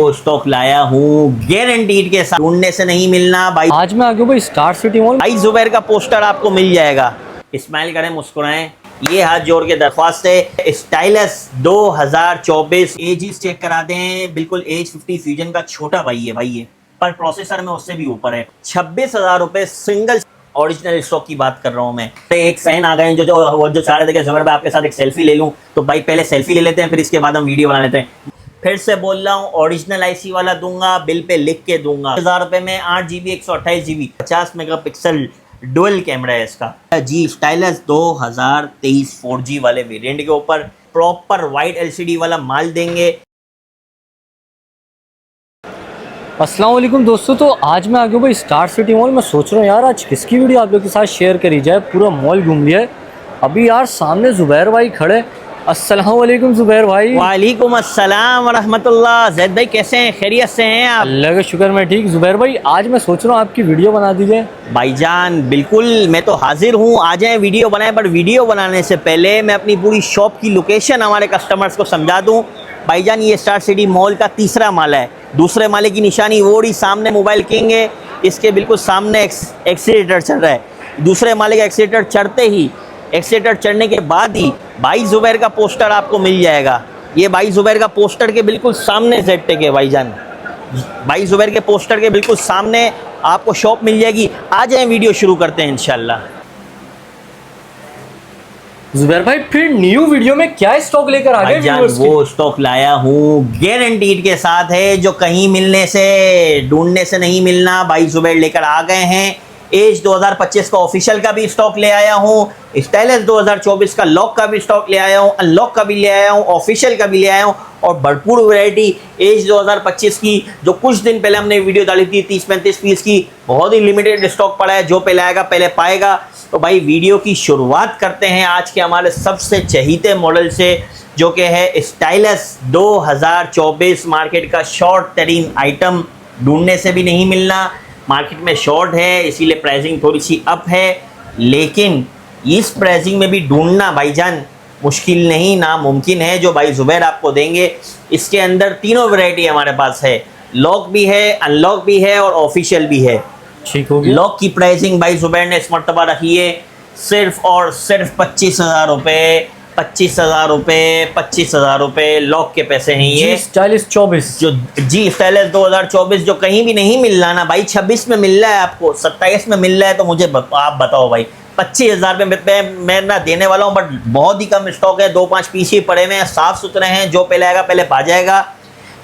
वो स्टॉक लाया हूँ गारंटीड के साथ, ढूंढने से नहीं मिलना भाई। आज मैं आ गया भाई स्टार सिटी मॉल। भाई जुबैर का पोस्टर आपको मिल जाएगा। स्माइल करें, मुस्कुराएं, ये हाथ जोड़ के दरख्वास्त है। स्टाइलस 2024 एज चेक करा दें, बिल्कुल एज 50 फ्यूजन का छोटा भाई है भाई ये, पर प्रोसेसर में उससे भी ऊपर है। 26,000 रुपए सिंगल ओरिजिनल स्टॉक की बात कर रहा हूं मैं। एक फैन आ गए जो चाह रहे थे कि जुबैर भाई आपके साथ एक सेल्फी ले लूं, तो भाई पहले सेल्फी ले लेते हैं, फिर इसके बाद हम वीडियो बना लेते हैं। फिर से बोल रहा हूँ, ओरिजिनल आईसी वाला दूंगा, बिल पे लिख के दूंगा। 1000 रुपए में 8GB 128GB 50 megapixel dual camera है इसका जी। स्टाइलस 2023 4G वाले वेरिएंट के ऊपर प्रॉपर वाइट LCD वाला माल देंगे। अस्सलाम वालेकुम दोस्तों, तो आज मैं आ गया भाई स्टार सिटी मॉल। मैं सोच रहा हूँ यार आज किसकी वीडियो आप लोग के साथ शेयर करी जाए। पूरा मॉल घूम लिया है। अभी यार सामने जुबैर भाई खड़े। अस्सलाम वालेकुम जुबैर भाई। वालेकुम अस्सलाम व रहमतुल्लाह। जैद भाई कैसे हैं, खैरियत से हैं आप? अल्लाह का शुक्र मैं ठीक। जुबैर भाई आज मैं सोच रहा हूँ आपकी वीडियो बना दीजिए। भाईजान बिल्कुल, मैं तो हाजिर हूँ, आ जाएं वीडियो बनाएं। पर वीडियो बनाने से पहले मैं अपनी पूरी शॉप की लोकेशन हमारे कस्टमर्स को समझा दूँ। भाईजान ये स्टार सिटी मॉल का तीसरा माला है। दूसरे माले की निशानी वो रही, सामने मोबाइल किंग है, इसके बिल्कुल सामने एक्सीलेटर चल रहा है। दूसरे माले का एक्सीलेटर चढ़ते ही, एक्सीलेटर चढ़ने के बाद ही भाई जुबैर का पोस्टर आपको मिल जाएगा। ये भाई जुबैर का पोस्टर के बिल्कुल सामने ZTEC है भाईजान। भाई जुबैर के पोस्टर के बिल्कुल सामने आपको शॉप मिल जाएगी। आ जाएं, वीडियो शुरू करते हैं इंशाल्लाह। जुबैर भाई फिर न्यू वीडियो में क्या स्टॉक लेकर आ गए? भाईजान वो स्टॉक लाया हूँ गारंटीड के साथ है, जो कहीं मिलने से ढूंढने से नहीं मिलना। भाई जुबैर लेकर आ गए हैं। एज 2025 का ऑफिशियल का भी स्टॉक ले आया हूँ, स्टाइलस 2024 का लॉक का भी स्टॉक ले आया हूँ, अनलॉक का भी ले आया हूँ, ऑफिशियल का भी ले आया हूँ, और भरपूर वैरायटी एज 2025 की जो कुछ दिन पहले हमने वीडियो डाली थी 30-35 पीस की। बहुत ही लिमिटेड स्टॉक पड़ा है, जो पहले आएगा पहले पाएगा। तो भाई वीडियो की शुरुआत करते हैं आज के हमारे सबसे चहीते मॉडल से, जो कि है स्टाइलस 2024। मार्केट का शॉर्ट तरीन आइटम, ढूंढने से भी नहीं मिलना। मार्केट में शॉर्ट है इसीलिए प्राइसिंग थोड़ी सी अप है, लेकिन इस प्राइसिंग में भी ढूंढना भाईजान मुश्किल नहीं, नामुमकिन है, जो भाई जुबैर आपको देंगे। इसके अंदर तीनों वैरायटी हमारे पास है, लॉक भी है, अनलॉक भी है और ऑफिशियल भी है। ठीक हो गया। लॉक की प्राइसिंग भाई जुबैर ने इस मर्तबा रखी है सिर्फ और सिर्फ 25,000 रुपये। 25,000 रुपये, 25,000 रुपये लॉक के पैसे हैं ये। स्टाइलिस 24 जो जी स्टाइलस 2024 जो कहीं भी नहीं मिल रहा ना भाई, 26 में मिल रहा है आपको, 27 में मिल रहा है, तो मुझे आप बताओ भाई। 25,000 रुपये मैं ना देने वाला हूँ, बट बहुत ही कम स्टॉक है, 2-5 पीस ही पड़े हुए हैं, साफ सुथरे हैं, जो पहले आएगा पहले पा जाएगा।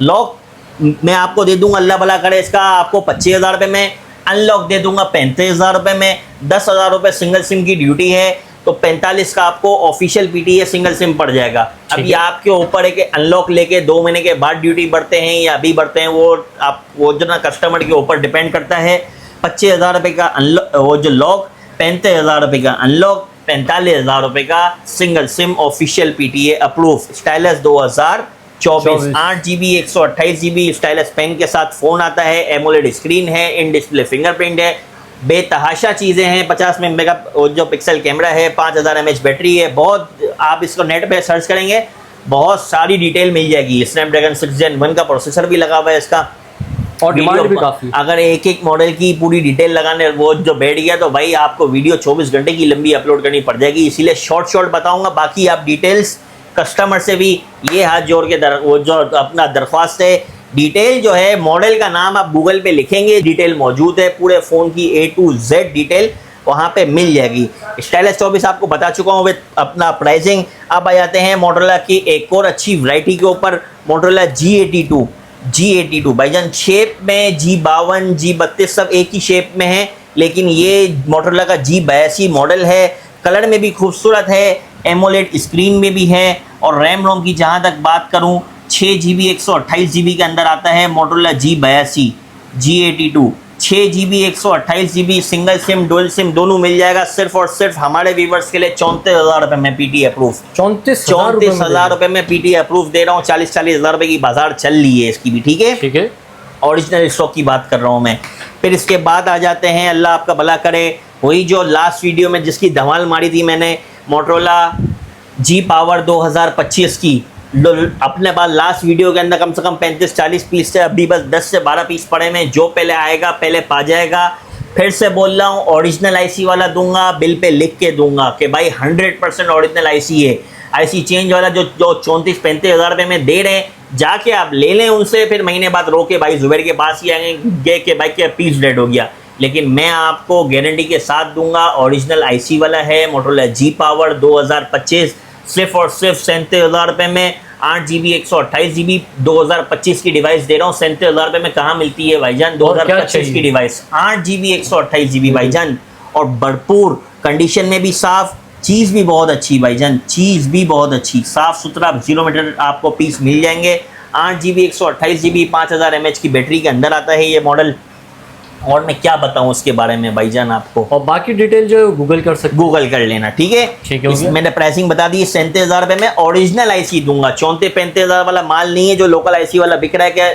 लॉक मैं आपको दे दूंगा, अल्लाह भला करे, इसका आपको 25,000 रुपये में। अनलॉक दे दूंगा 35,000 रुपये में। 10,000 रुपये सिंगल सिम की ड्यूटी है, तो 45 का आपको ऑफिशियल PTA सिंगल सिम पड़ जाएगा। अब ये आपके ऊपर है कि अनलॉक लेके 2 महीने के बाद ड्यूटी बढ़ते हैं या अभी बढ़ते हैं, वो जो ना कस्टमर के ऊपर डिपेंड करता है। 25,000 रुपये का अनलॉक, वो जो लॉक, 35,000 रुपये का अनलॉक, 45,000 रुपये का single sim official PTA approve. Stylus 2024 8GB 128GB stylus pen के साथ फ़ोन आता है, एमोलेड स्क्रीन है, इन डिस्प्ले फिंगरप्रिंट है, बेतहाशा चीज़ें हैं। 50 मेगा जो पिक्सल कैमरा है, 5000 mAh बैटरी है। बहुत, आप इसको नेट पे सर्च करेंगे बहुत सारी डिटेल मिल जाएगी। स्नैपड्रैगन 6 Gen 1 का प्रोसेसर भी लगा हुआ है इसका, और डिमांड भी काफ़ी। अगर एक एक मॉडल की पूरी डिटेल लगाने वो जो बैठ गया, तो भाई आपको वीडियो 24 घंटे की लंबी अपलोड करनी पड़ जाएगी, इसीलिए शॉर्ट बताऊंगा। बाकी आप डिटेल्स कस्टमर से भी ये हाथ जोड़ के वो जो अपना दरख्वास्त है, डिटेल जो है, मॉडल का नाम आप गूगल पे लिखेंगे, डिटेल मौजूद है, पूरे फ़ोन की A to Z डिटेल वहाँ पे मिल जाएगी। स्टाइलस 24 आपको बता चुका हूँ विद अपना प्राइसिंग। अब आ जाते हैं मोटरोला की एक और अच्छी वैरायटी के ऊपर, मोटरोला G82 भाईजान। शेप में G52 G32 सब एक ही शेप में है, लेकिन ये मोटरोला का G82 मॉडल है। कलर में भी खूबसूरत है, एमोलेड स्क्रीन में भी है, और रैम रोम की जहाँ तक बात करूँ 6GB 128GB के अंदर आता है Motorola G82 G82। 6GB 128GB single SIM dual SIM दोनों मिल जाएगा सिर्फ और सिर्फ हमारे व्यूवर्स के लिए 34,000 रुपये में PTA अप्रूव। 34,000 रुपये में PTA अप्रूव दे रहा हूँ। 40,000 रुपये की बाजार चल रही है इसकी भी, ठीक है, ठीक है। ओरिजिनल स्टॉक की बात कर रहा हूँ मैं। फिर इसके बाद आ जाते हैं, अल्लाह आपका भला करे, वही जो लास्ट वीडियो में जिसकी धमाल मारी थी मैंने, मोटरोला G Power 2025 की अपने पास लास्ट वीडियो के अंदर कम से कम 35-40 पीस थे, अभी बस 10 से 12 पीस पड़े में, जो पहले आएगा पहले पा जाएगा। फिर से बोल रहा हूँ, ओरिजिनल आईसी वाला दूंगा, बिल पे लिख के दूंगा कि भाई 100% ओरिजिनल आईसी है। आईसी चेंज वाला जो 34-35 हज़ार रुपये में दे रहे हैं, जाके आप ले लें उनसे, फिर महीने बाद रोके भाई जुबैर के पास ही आएंगे कि भाई क्या पीस डेड हो गया। लेकिन मैं आपको गारंटी के साथ दूंगा, ओरिजिनल आईसी वाला है, मोटोरोला जी पावर 2025, सिर्फ और सिर्फ 37,000 रुपये में 8GB 128GB 2025 की डिवाइस दे रहा हूँ। 37,000 रुपये में कहाँ मिलती है भाईजान 2025 की डिवाइस? 8GB 128GB भाईजान, और भरपूर कंडीशन में भी, साफ चीज़ भी बहुत अच्छी भाईजान, चीज़ भी बहुत अच्छी, साफ सुथरा 0 मीटर आपको पीस मिल जाएंगे। 8GB 128GB 5000 mAh की बैटरी के अंदर आता है ये मॉडल। और मैं क्या बताऊं उसके बारे में भाईजान आपको, और बाकी डिटेल जो है गूगल कर सकते, गूगल कर लेना, ठीक है। ठीक है, मैंने प्राइसिंग बता दी, 37,000 रुपये में ओरिजिनल आईसी दूंगा। 34-35 वाला माल नहीं है जो लोकल आईसी वाला बिक रहा है, क्या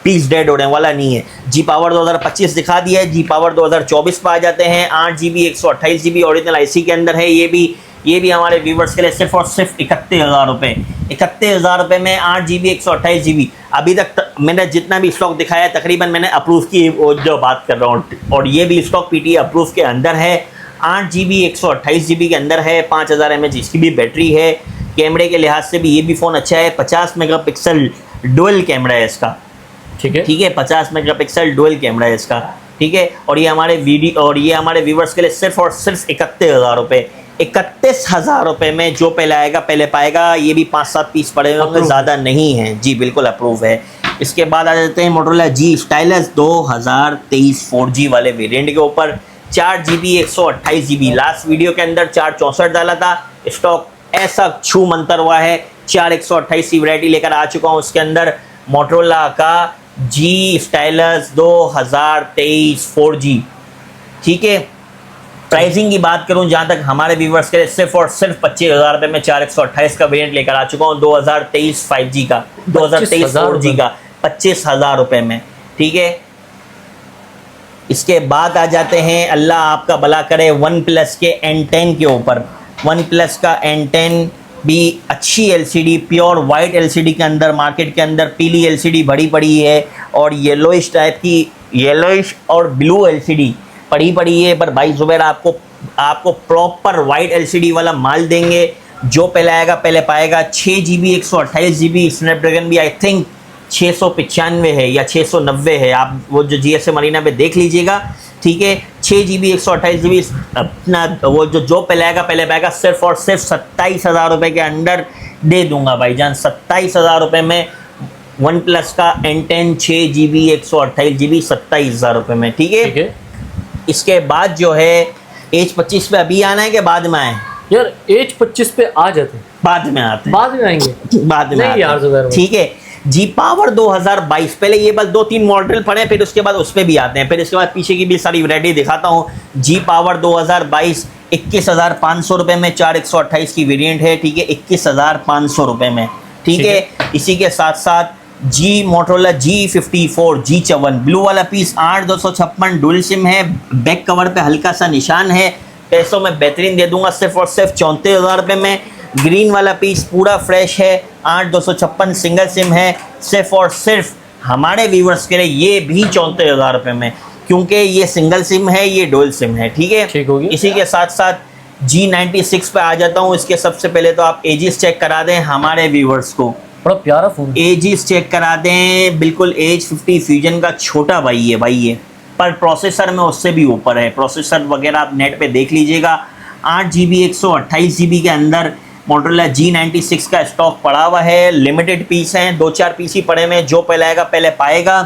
पीस डेड होने वाला नहीं है। जी पावर 2025 दिखा दिया है, जी पावर 2024 पर आ जाते हैं। 8GB 128GB ओरिजिनल आईसी के अंदर है। ये भी हमारे व्यूवर्स के लिए सिर्फ और सिर्फ 31,000 रुपये। 31,000 रुपये में 8GB 128GB। अभी तक मैंने जितना भी स्टॉक दिखाया है तकरीबन मैंने अप्रूव की जो बात कर रहा हूँ, और ये भी स्टॉक PTA अप्रूव के अंदर है। 8GB 128GB के अंदर है, 5000 mAh इसकी भी बैटरी है। कैमरे के लिहाज से भी ये भी फ़ोन अच्छा है, 50 मेगापिक्सल डुअल कैमरा है इसका, ठीक है, ठीक है, 50 मेगापिक्सल डुअल कैमरा है इसका, ठीक है। और ये हमारे व्यूवर्स के लिए सिर्फ और सिर्फ 31,000 रुपये। 31,000 रुपये में जो पहले आएगा पहले पाएगा। ये भी 5-7 पीस पड़े होंगे, ज़्यादा नहीं है जी, बिल्कुल अप्रूव है। इसके बाद आ जाते हैं मोटोरोला जी स्टाइलस 2023 4G वाले वेरिएंट के ऊपर। 4GB 128GB, लास्ट वीडियो के अंदर 464 डाला था, स्टॉक ऐसा छू मंतर हुआ है। 4 128 की वैरायटी लेकर आ चुका हूँ उसके अंदर, मोटोरोला का जी स्टाइलस 2023 4G, ठीक है। प्राइसिंग की बात करूं जहां तक हमारे व्यूवर्स के लिए सिर्फ और सिर्फ 25,000 रुपये में 4 128 का वेरिएंट लेकर आ चुका हूं। 2023 5G का, 2023 4G का 25,000 रुपये में, ठीक है। इसके बाद आ जाते हैं, अल्लाह आपका भला करे, वन प्लस के N10 के ऊपर। वन प्लस का N10 भी अच्छी LCD, प्योर वाइट LCD के अंदर, मार्केट के अंदर पीली LCD बड़ी पड़ी है, और येलोइश टाइप की, येलोइश और ब्लू LCD पड़ी है। पर भाई जुबैर आपको प्रॉपर वाइट LCD वाला माल देंगे, जो पहले आएगा पहले पाएगा। 6GB 128GB स्नैपड्रैगन भी आई थिंक 695 है या 690 है, आप वो जो GSM मरीना पे देख लीजिएगा, ठीक है। 6GB 128GB अपना वो जो पहले आएगा पहले पाएगा, सिर्फ और सिर्फ 27,000 रुपये के अंदर दे दूंगा भाईजान। 27,000 रुपये में वन प्लस का N10 6GB 128GB 27,000 रुपये में, ठीक है। इसके बाद जो है एज 25 पे अभी आना है कि बाद में आए? यार एज 25 पे आ जाते, बाद में आते, बाद में आएंगे, बाद में नहीं यार जुबैर, ठीक है। जी पावर 2022, पहले ये बस 2-3 मॉडल पड़े, फिर उसके बाद उस पर भी आते हैं, फिर इसके बाद पीछे की भी सारी वैरायटी दिखाता हूँ। जी पावर 2022 21,500 रुपये में 4 128 की वेरिएंट है, ठीक है। 21,500 रुपये में, ठीक है। इसी के साथ साथ जी मोटोरोला G54 G54 ब्लू वाला पीस 8256 डुअल सिम है, बैक कवर पे हल्का सा निशान है, पैसों में बेहतरीन दे दूंगा सिर्फ और सिर्फ 34,000 रुपये में। ग्रीन वाला पीस पूरा फ्रेश है, 8256 सिंगल सिम है, सिर्फ और सिर्फ हमारे व्यूवर्स के लिए ये भी 34,000 रुपये में, क्योंकि ये सिंगल सिम है, ये डुअल सिम है, ठीक है। ठीक होगी। इसी के साथ साथ G96 पे आ जाता हूँ। इसके सबसे पहले तो आप एजिस चेक करा दें हमारे व्यूवर्स को, बड़ा प्यारा फोन, एजिस चेक करा दें, बिल्कुल एज 50 फ्यूजन का छोटा भाई है भाई ये, पर प्रोसेसर में उससे भी ऊपर है। प्रोसेसर वगैरह आप नेट पे देख लीजिएगा। 8GB 128GB के अंदर मोटोरोला G96 का स्टॉक पड़ा हुआ है, लिमिटेड पीस हैं, 2-4 पीस ही पड़े में, जो पहले आएगा पहले पाएगा।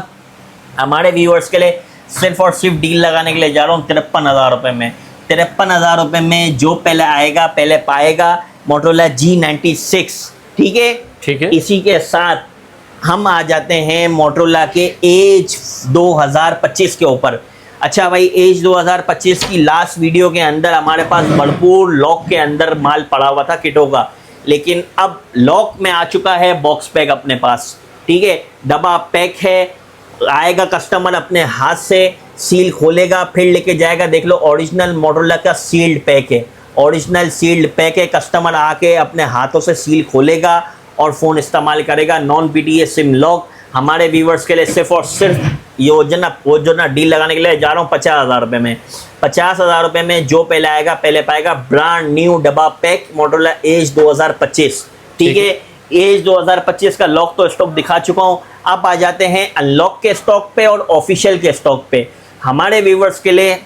हमारे व्यूअर्स के लिए सिर्फ और सिर्फ डील लगाने के लिए जा रहा हूँ 53,000 रुपये में। 53,000 रुपये में जो पहले आएगा पहले पाएगा, मोटोरोला G96, ठीक है, ठीक है। इसी के साथ हम आ जाते हैं मोटोरोला के एज 2025 के ऊपर। अच्छा भाई, एज 2025 की लास्ट वीडियो के अंदर हमारे पास भरपूर लॉक के अंदर माल पड़ा हुआ था किटों का, लेकिन अब लॉक में आ चुका है बॉक्स पैक अपने पास, ठीक है। डब्बा पैक है, आएगा कस्टमर अपने हाथ से सील खोलेगा फिर लेके जाएगा। देख लो ओरिजिनल मोटोरोला का सील्ड पैक है, ओरिजिनल सील्ड पैक है। कस्टमर आके अपने हाथों से सील खोलेगा और फ़ोन इस्तेमाल करेगा, नॉन PTA सिम लॉक हमारे व्यूवर्स के लिए सिर्फ और सिर्फ ये वो जो ना डील लगाने के लिए जा रहा हूँ 50,000 रुपये में। 50,000 रुपये में जो पहले आएगा पहले पाएगा ब्रांड न्यू डब्बा पैक मोटोरोला एज 2025। ठीक है, एज 2025 का लॉक तो स्टॉक दिखा चुका हूँ। अब आ जाते हैं अनलॉक के स्टॉक पे और ऑफिशियल के स्टॉक पे। हमारे व्यूवर्स के लिए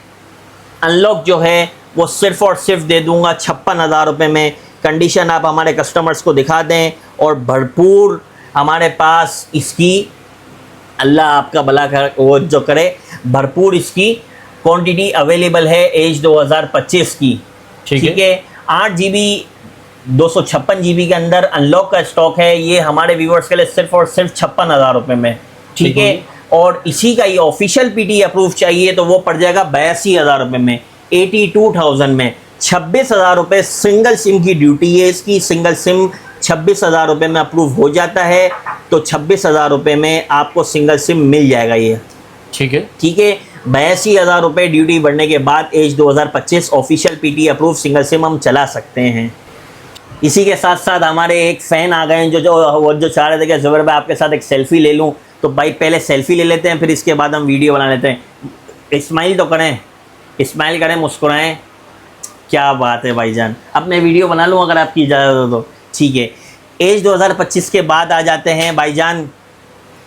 अनलॉक जो है वो सिर्फ और सिर्फ दे दूंगा 56,000 रुपये में। कंडीशन आप हमारे कस्टमर्स को दिखा दें और भरपूर हमारे पास इसकी अल्लाह आपका भला कर वो जो करे, भरपूर इसकी क्वांटिटी अवेलेबल है एज 2025 की। ठीक है, 8 GB 256 GB के अंदर अनलॉक का स्टॉक है। ये हमारे व्यूवर्स के लिए सिर्फ और सिर्फ 56,000 रुपये में। ठीक है, और इसी का ये ऑफिशियल PT अप्रूव चाहिए तो वो पड़ जाएगा 82,000 रुपये में, 82,000 में। 26,000 रुपये सिंगल सिम की ड्यूटी है इसकी। सिंगल सिम 26,000 रुपये में अप्रूव हो जाता है तो 26,000 रुपये में आपको सिंगल सिम मिल जाएगा ये। ठीक है, ठीक है, 82,000 रुपये ड्यूटी बढ़ने के बाद Edge 2025 official PT approve single sim हम चला सकते हैं। इसी के साथ साथ हमारे एक फ़ैन आ गए हैं जो चाह रहे थे कि ज़ुबैर भाई आपके साथ एक सेल्फ़ी ले लूँ। तो भाई पहले सेल्फ़ी ले लेते हैं, फिर इसके बाद हम वीडियो बना लेते हैं। स्माइल तो करें, स्माइल करें, मुस्कुराएं। क्या बात है भाईजान, अब मैं वीडियो बना लूँ अगर आपकी इजाज़त हो तो। ठीक है, एज 2025 के बाद आ जाते हैं भाईजान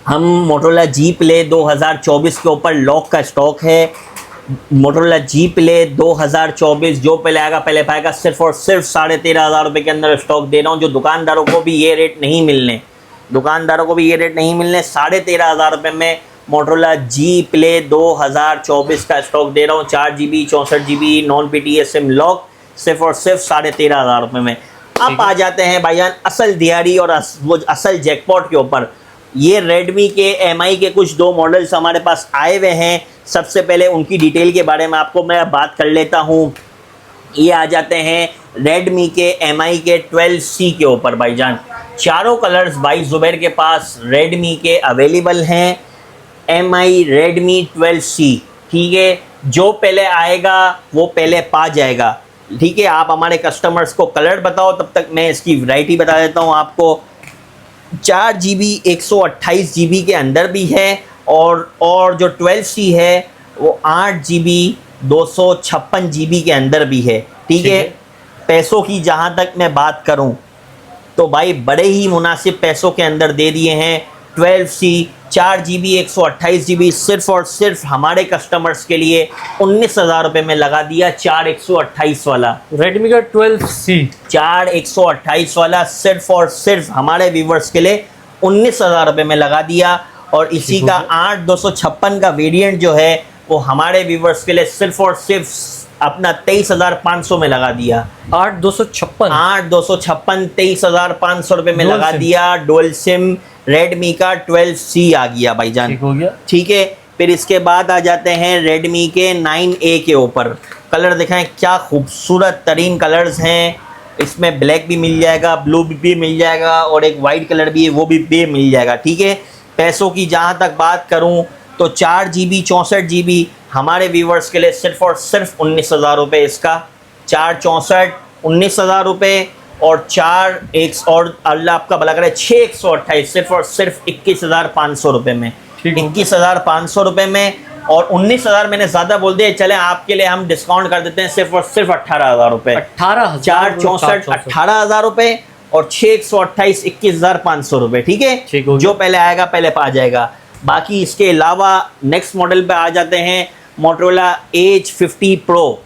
हम मोटोरोला जी प्ले 2024 के ऊपर लॉक का स्टॉक है। मोटोरोला जी प्ले 2024 जो पहले आएगा पहले पाएगा सिर्फ और सिर्फ 13,500 रुपये के अंदर स्टॉक दे रहा हूँ। जो दुकानदारों को भी ये रेट नहीं मिलने, 13,500 रुपये में मोटोरोला जी प्ले 2024 का स्टॉक दे रहा हूँ। 4 GB 64 GB non PTA SIM lock सिर्फ और सिर्फ 13,500 रुपये में। अब आ जाते हैं भाईजान असल दिहाड़ी और वो असल जैकपॉट के ऊपर। ये रेडमी के MI के कुछ 2 मॉडल्स हमारे पास आए हुए हैं। सबसे पहले उनकी डिटेल के बारे में आपको मैं बात कर लेता हूँ। ये आ जाते हैं रेडमी के MI के 12C के ऊपर भाईजान। चारों कलर्स भाई ज़ुबैर के पास रेडमी के अवेलेबल हैं। MI Redmi 12C। ठीक है, जो पहले आएगा वो पहले पा जाएगा। ठीक है, आप हमारे कस्टमर्स को कलर बताओ, तब तक मैं इसकी वैरायटी बता देता हूँ आपको। 4 GB 128 GB के अंदर भी है और जो 12C है वो 8 GB 256 GB के अंदर भी है। ठीक है, पैसों की जहाँ तक मैं बात करूँ तो भाई बड़े ही मुनासिब पैसों के अंदर दे दिए हैं। 12C 4 GB 128 GB सिर्फ और सिर्फ हमारे कस्टमर्स के लिए 19,000 रुपये में लगा दिया। 4 128 वाला रेडमी का 12C 4 128 वाला सिर्फ और सिर्फ हमारे व्यूवर्स के लिए 19,000 रुपये में लगा दिया। और इसी का 8 256 का वेरिएंट जो है वो हमारे व्यूवर्स के लिए सिर्फ और सिर्फ अपना 23,500 में लगा दिया। 8 256 23,500 रुपये में लगा दिया। डुअल सिम रेडमी का 12C आ गया भाईजान। ठीक हो गया। ठीक है, फिर इसके बाद आ जाते हैं रेडमी के 9A के ऊपर। कलर दिखाएं, क्या खूबसूरत तरीन कलर्स हैं। इसमें ब्लैक भी मिल जाएगा, ब्लू भी मिल जाएगा और एक वाइट कलर भी है वो भी मिल जाएगा। ठीक है, पैसों की जहाँ तक बात करूँ तो 4 GB 64 GB हमारे व्यूवर्स के लिए सिर्फ और सिर्फ 19,000 रुपये इसका। 4 64 19,000 रुपये और 4 एक और अल्लाह आपका भला करे 6 128 सिर्फ और सिर्फ 21,500 रुपये में। 21,500 रुपये में और 19,000 मैंने ज़्यादा बोल दिया, चले आपके लिए हम डिस्काउंट कर देते हैं सिर्फ और सिर्फ 18,000 रुपये। 18,000 4 64 18,000 रुपये और 6 128 21,500 रुपये। ठीक है, जो पहले आएगा पहले पा जाएगा। बाकी इसके अलावा नेक्स्ट मॉडल पे आ जाते हैं Motorola Edge 50 Pro.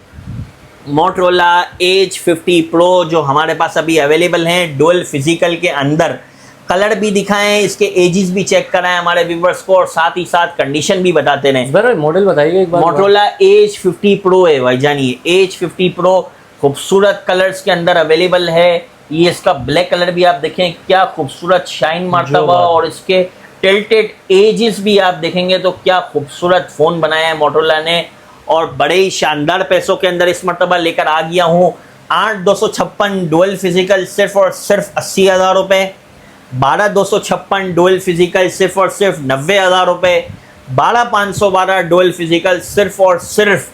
Motorola Edge 50 Pro जो हमारे पास अभी अवेलेबल हैं डुअल फिजिकल के अंदर। कलर भी दिखाएं, इसके एजेस भी चेक कराएं हमारे व्यूवर्स को और साथ ही साथ कंडीशन भी बताते रहें। मॉडल बताइए एक बार। मोटोरोला एज 50 प्रो है भाई जानिए। एज 50 प्रो खूबसूरत कलर्स के अंदर अवेलेबल है। ये इसका ब्लैक कलर भी आप देखें, क्या खूबसूरत शाइन मारता हुआ और इसके टिल्टेड एजेस भी आप देखेंगे तो क्या खूबसूरत फ़ोन बनाया है मोटोरोला ने। और बड़े ही शानदार पैसों के अंदर इस मरतबा लेकर आ गया हूँ। 8 256 डुअल फिजिकल सिर्फ और सिर्फ 80,000 रुपये। 12 256 डुअल फिजिकल सिर्फ और सिर्फ 90,000 रुपये। 12 512 डुअल फिजिकल सिर्फ और सिर्फ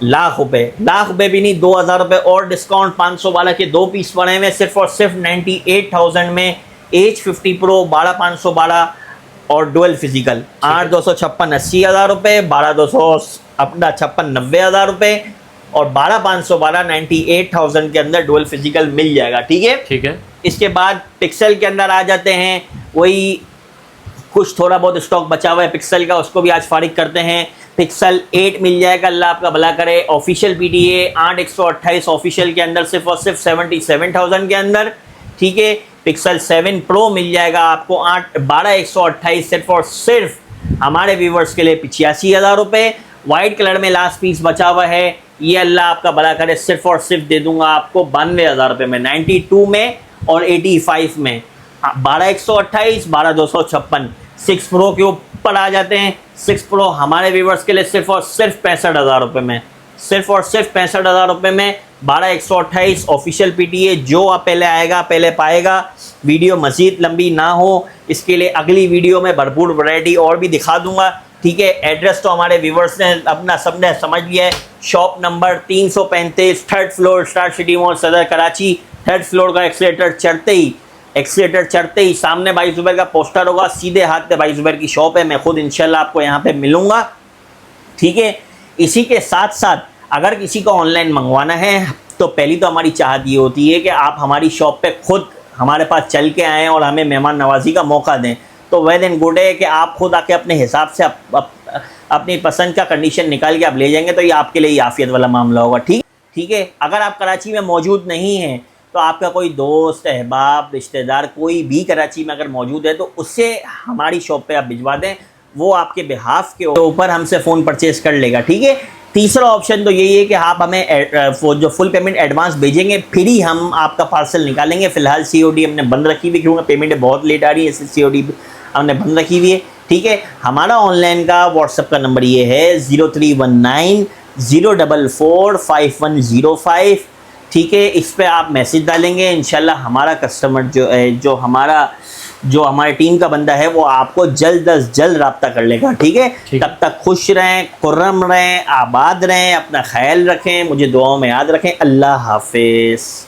लाख रुपये भी नहीं, 2,000 रुपये और डिस्काउंट। 500 वाला के 2 पीस बने हुए सिर्फ और सिर्फ 98,000 में एज 50 प्रो 12,512 और डुअल फिजिकल 8,256 80,000 रुपये, 12,200 अपना 56 90,000 रुपये और 12,512 98,000 के अंदर डुअल फिजिकल मिल जाएगा। ठीक है, ठीक है। इसके बाद पिक्सल के अंदर आ जाते हैं, वही कुछ थोड़ा बहुत स्टॉक बचा हुआ है पिक्सल का, उसको भी आज फारिग करते हैं। पिक्सल 8 मिल जाएगा, अल्लाह आपका भला करे। ऑफिशियल PTA 8,128 ऑफिशियल के अंदर सिर्फ और सिर्फ 77,000 के अंदर। ठीक है, पिक्सल 7 प्रो मिल जाएगा आपको 12,128 सिर्फ और सिर्फ हमारे व्यूवर्स के लिए 85,000 रुपये। वाइट कलर में लास्ट पीस बचा हुआ है, ये अल्लाह आपका भला करे सिर्फ और सिर्फ दे दूंगा आपको 92,000 रुपये में, 92 में और 85 में। 12,128 12,256। 6 प्रो के ऊपर आ जाते हैं। 6 प्रो हमारे व्यूवर्स के लिए सिर्फ और सिर्फ 65,000 रुपये में, सिर्फ और सिर्फ 65,000 रुपये में 12,128 ऑफिशियल PTA। जो आप पहले आएगा पहले पाएगा। वीडियो मज़ीद लंबी ना हो इसके लिए अगली वीडियो में भरपूर वैरायटी और भी दिखा दूंगा। ठीक है, एड्रेस तो हमारे व्यूवर्स ने अपना सबने समझ लिया है। Shop number 335 3rd floor star city mall सदर कराची। 3rd फ्लोर का एक्सीलेटर चढ़ते ही सामने भाई जुबैर का पोस्टर होगा, सीधे हाथ पे भाई जुबैर की शॉप है। मैं खुद इंशाल्लाह आपको यहाँ पे मिलूंगा। ठीक है, इसी के साथ साथ अगर किसी को ऑनलाइन मंगवाना है तो पहली तो हमारी चाहत ये होती है कि आप हमारी शॉप पे खुद हमारे पास चल के आएँ और हमें मेहमान नवाजी का मौका दें। तो वेल एंड गुड है कि आप खुद आके अपने हिसाब से अपनी पसंद का कंडीशन निकाल के आप ले जाएंगे, तो ये आपके लिए आफियत वाला मामला होगा। ठीक है, अगर आप कराची में मौजूद नहीं हैं तो आपका कोई दोस्त अहबाब रिश्तेदार कोई भी कराची में अगर मौजूद है तो उससे हमारी शॉप पे आप भिजवा दें, वो आपके बिहाफ के ऊपर हमसे फ़ोन परचेज़ कर लेगा। ठीक है, तीसरा ऑप्शन तो यही है कि आप हमें जो फुल पेमेंट एडवांस भेजेंगे फिर ही हम आपका पार्सल निकालेंगे। फ़िलहाल COD हमने बंद रखी हुई, क्योंकि पेमेंट बहुत लेट आ रही है, इसलिए COD हमने बंद रखी हुई है। ठीक है, हमारा ऑनलाइन का व्हाट्सएप का नंबर ये है 0319 044 5105। ठीक है, इस पे आप मैसेज डालेंगे, इंशाल्लाह हमारा कस्टमर जो हमारे टीम का बंदा है वो आपको जल्द अज जल्द रब्ता कर लेगा। ठीक है, तब तक खुश रहें, खुर्रम रहें, आबाद रहें, अपना ख्याल रखें, मुझे दुआओं में याद रखें। अल्लाह हाफिज़।